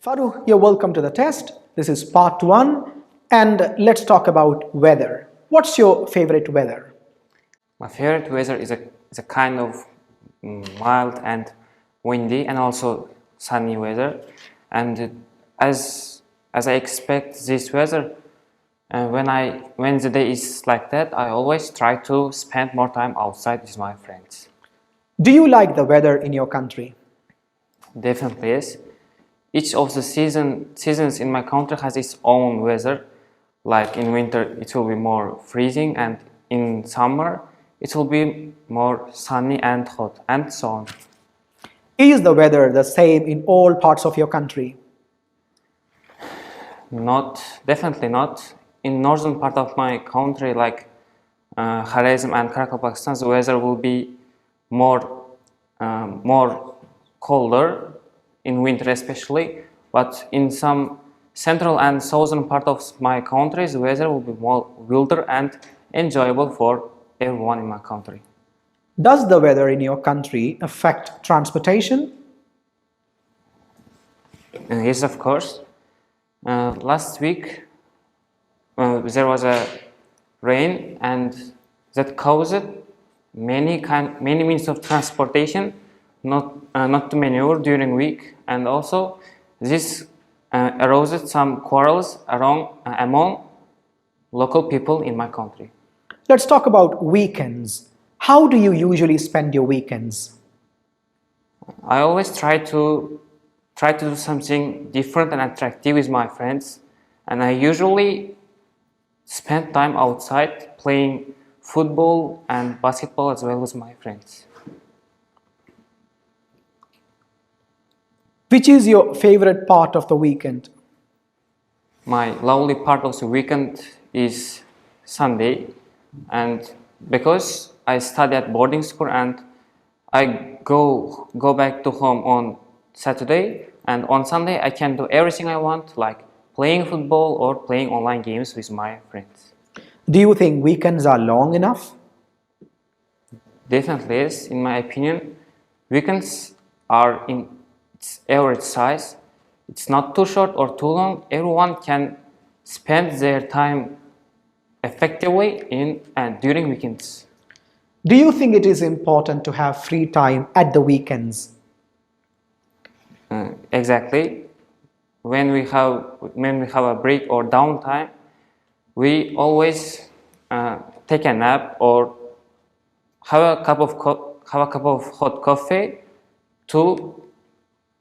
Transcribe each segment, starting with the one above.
Farruh, you're welcome to the test. This is part one, and let's talk about weather. What's your favorite weather? My favorite weather is a kind of mild and windy and also sunny weather. And as I expect this weather, when the day is like that, I always try to spend more time outside with my friends. Do you like the weather in your country? Definitely yes. Each of the seasons in my country has its own weather. Like in winter, it will be more freezing, and in summer, it will be more sunny and hot, and so on. Is the weather the same in all parts of your country? Definitely not. In northern part of my country, like Kharazm and Karakum, Pakistan, the weather will be more colder in winter, especially. But in some central and southern part of my country, the weather will be more wilder and enjoyable for everyone in my country. Does the weather in your country affect transportation? Yes, of course. Last week there was a rain, and that caused many means of transportation not to maneuver during week, and also this aroused some quarrels among local people in my country. Let's talk about weekends. How do you usually spend your weekends? I always try to do something different and attractive with my friends, and I usually spend time outside playing football and basketball as well as my friends. Which is your favorite part of the weekend? My lovely part of the weekend is Sunday, and because I study at boarding school and I go back to home on Saturday, and on Sunday I can do everything I want, like playing football or playing online games with my friends. Do you think weekends are long enough? Definitely yes, in my opinion, weekends are in its average size. It's not too short or too long. Everyone can spend their time effectively in and during weekends. Do you think it is important to have free time at the weekends? Exactly. When we have a break or downtime, we always take a nap or have a cup of hot coffee to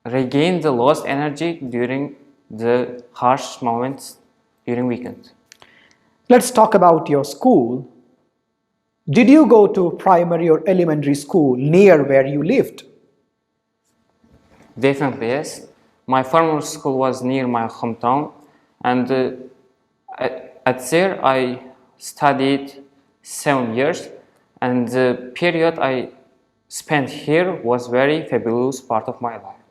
regain the lost energy during the harsh moments during weekend. Let's talk about your school. Did you go to primary or elementary school near where you lived? Definitely yes. My former school was near my hometown, and at there I studied 7 years, and the period I spent here was very fabulous part of my life.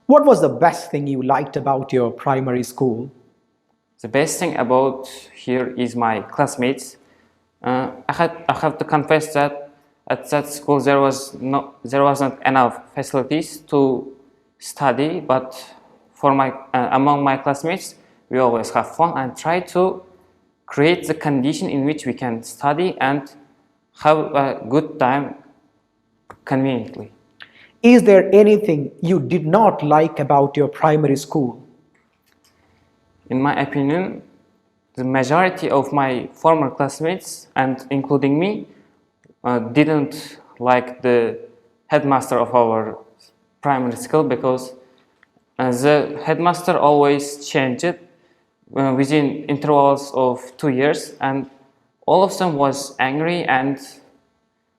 What was the best thing you liked about your primary school? The best thing about here is my classmates. I have to confess that at that school there wasn't enough facilities to study, but among my classmates we always have fun and try to create the condition in which we can study and have a good time conveniently. Is there anything you did not like about your primary school? In my opinion, the majority of my former classmates, and including me, didn't like the headmaster of our primary school because the headmaster always changed it within intervals of 2 years, and all of them was angry and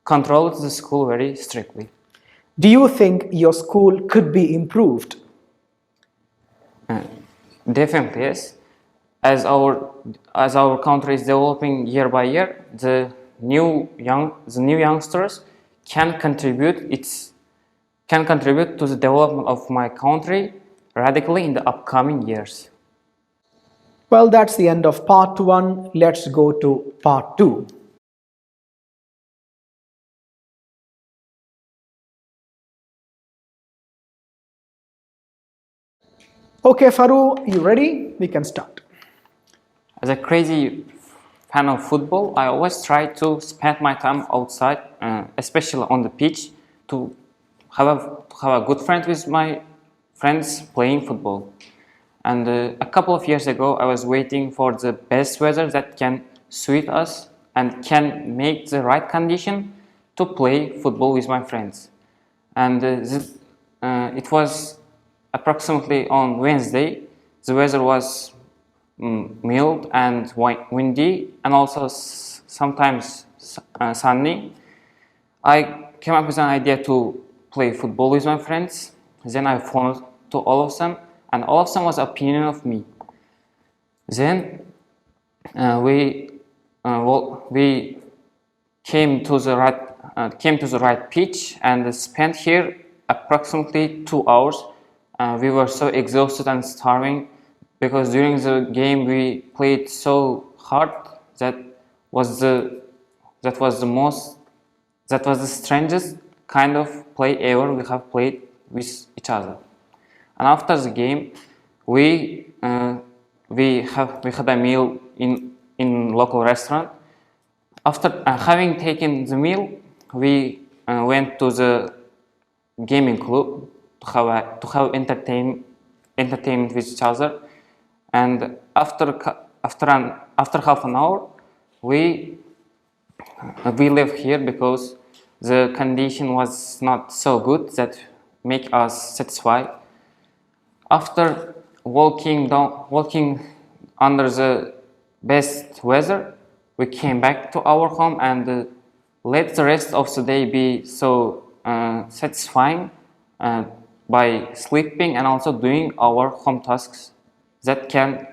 controlled the school very strictly. Do you think your school could be improved? Definitely yes. As our country is developing year by year, the new youngsters can contribute to the development of my country radically in the upcoming years. Well, that's the end of part one. Let's go to part two. Okay, Farruh, you ready? We can start. As a crazy fan of football, I always try to spend my time outside, especially on the pitch, to have a good friend with my friends playing football. And a couple of years ago, I was waiting for the best weather that can suit us and can make the right condition to play football with my friends. And it was approximately on Wednesday. The weather was mild and windy, and also sometimes sunny. I came up with an idea to play football with my friends. Then I phoned to all of them, and all of them was opinion of me. Then we came to the right pitch and spent here approximately 2 hours. We were so exhausted and starving because during the game we played so hard that was the that was the most that was the strangest kind of play ever we have played with each other. And after the game, we had a meal in local restaurant. After having taken the meal, we went to the gaming club to have entertainment with each other. And after half an hour, we left here because the condition was not so good that make us satisfied. After walking under the best weather, we came back to our home and let the rest of the day be so satisfying by sleeping and also doing our home tasks that can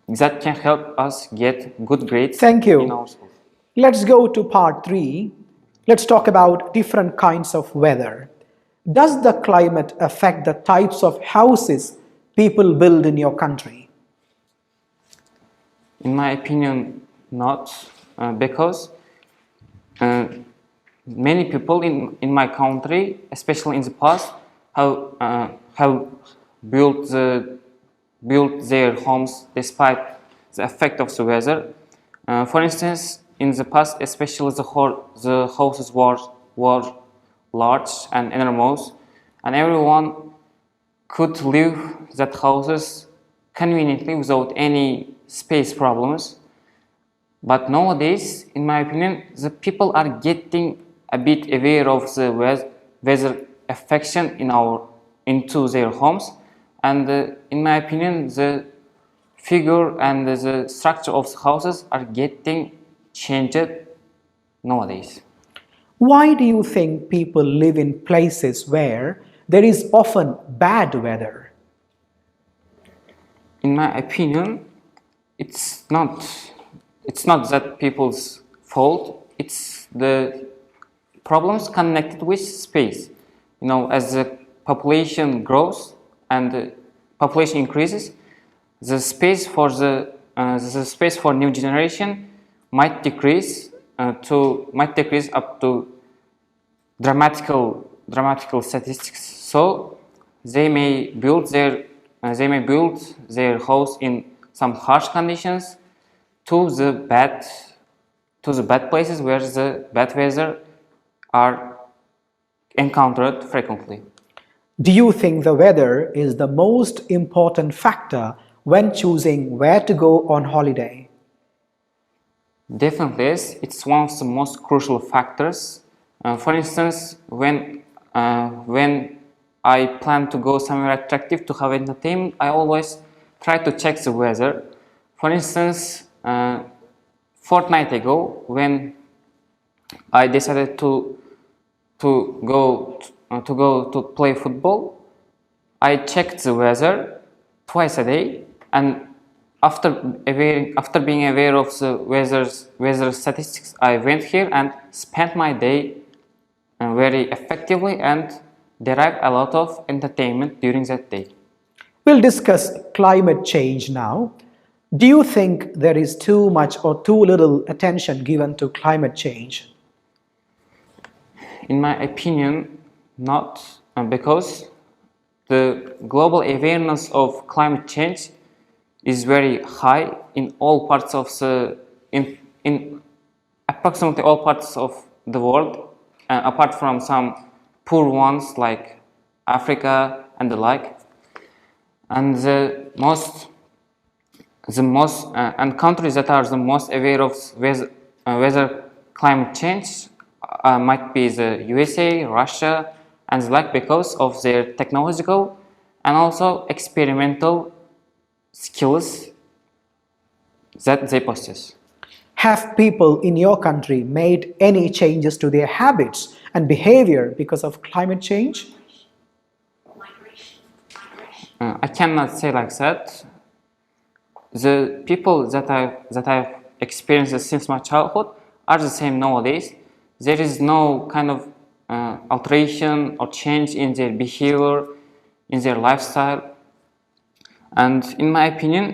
help us get good grades Thank in you. our school. Let's go to part 3. Let's talk about different kinds of weather. Does the climate affect the types of houses people build in your country? In my opinion, not, because uh, many people in my country, especially in the past, have built built their homes despite the effect of the weather. For instance, in the past, especially the houses were large and enormous, and everyone could live that houses conveniently without any space problems. But nowadays, in my opinion, the people are getting a bit aware of the weather affection into their homes, and in my opinion, the figure and the structure of the houses are getting changed nowadays. Why do you think people live in places where there is often bad weather? In my opinion, it's not it's not that people's fault. It's the problems connected with space. As the population grows and the population increases, the space for new generation might decrease up to dramatical statistics. So they may build their house in some harsh conditions to the bad places where the bad weather are encountered frequently. Do you think the weather is the most important factor when choosing where to go on holiday? Definitely, yes. It's one of the most crucial factors. For instance, when I plan to go somewhere attractive to have entertainment, I always try to check the weather. For instance, fortnight ago, when I decided to go to play football, I checked the weather twice a day, and after being aware of the weather statistics, I went here and spent my day very effectively and derived a lot of entertainment during that day. We'll discuss climate change now. Do you think there is too much or too little attention given to climate change? In my opinion, not, because the global awareness of climate change is very high in all parts of the in approximately all parts of the world, apart from some poor ones like Africa and the like. And and countries that are the most aware of weather climate change might be the USA, Russia, and the like, because of their technological and also experimental skills that they possess. Have people in your country made any changes to their habits and behavior because of climate change? I cannot say like that. The people that I've experienced since my childhood are the same nowadays. There is no kind of alteration or change in their behavior, in their lifestyle. And in my opinion,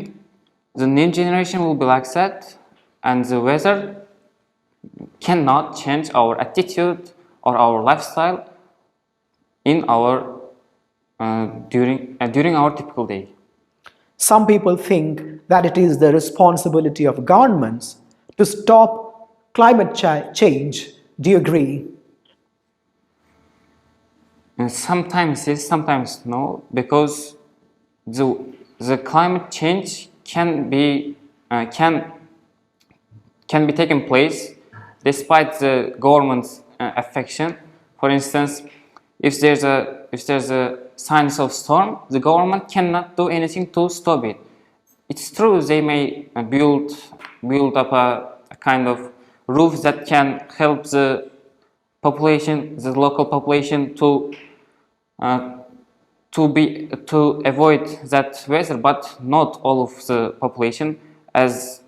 the new generation will be like that, and the weather cannot change our attitude or our lifestyle in our during our typical day. Some people think that it is the responsibility of governments to stop climate change. Do you agree? And sometimes yes, sometimes no, because the climate change can be taken place despite the government's affection. For instance, if there's a signs of storm, the government cannot do anything to stop it. It's true they may build up a kind of roof that can help the population, the local population, to avoid that weather, but not all of the population, as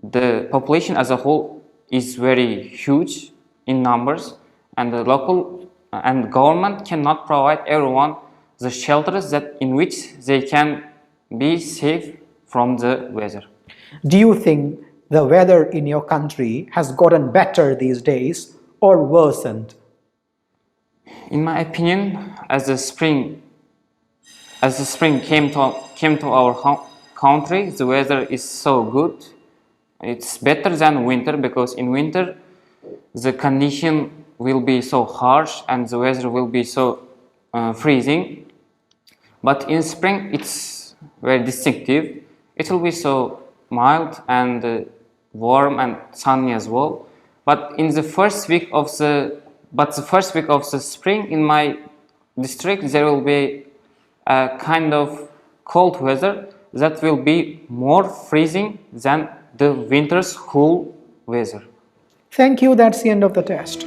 the population as a whole is very huge in numbers, and the local and government cannot provide everyone the shelters that in which they can be safe from the weather. Do you think the weather in your country has gotten better these days or worsened? In my opinion, as the spring came to our country, the weather is so good. It's better than winter, because in winter the condition will be so harsh and the weather will be so freezing. But in spring it's very distinctive. It will be so mild and warm and sunny as well. But in the first week of the spring in my district, there will be a kind of cold weather that will be more freezing than the winter's cool weather. Thank you, that's the end of the test.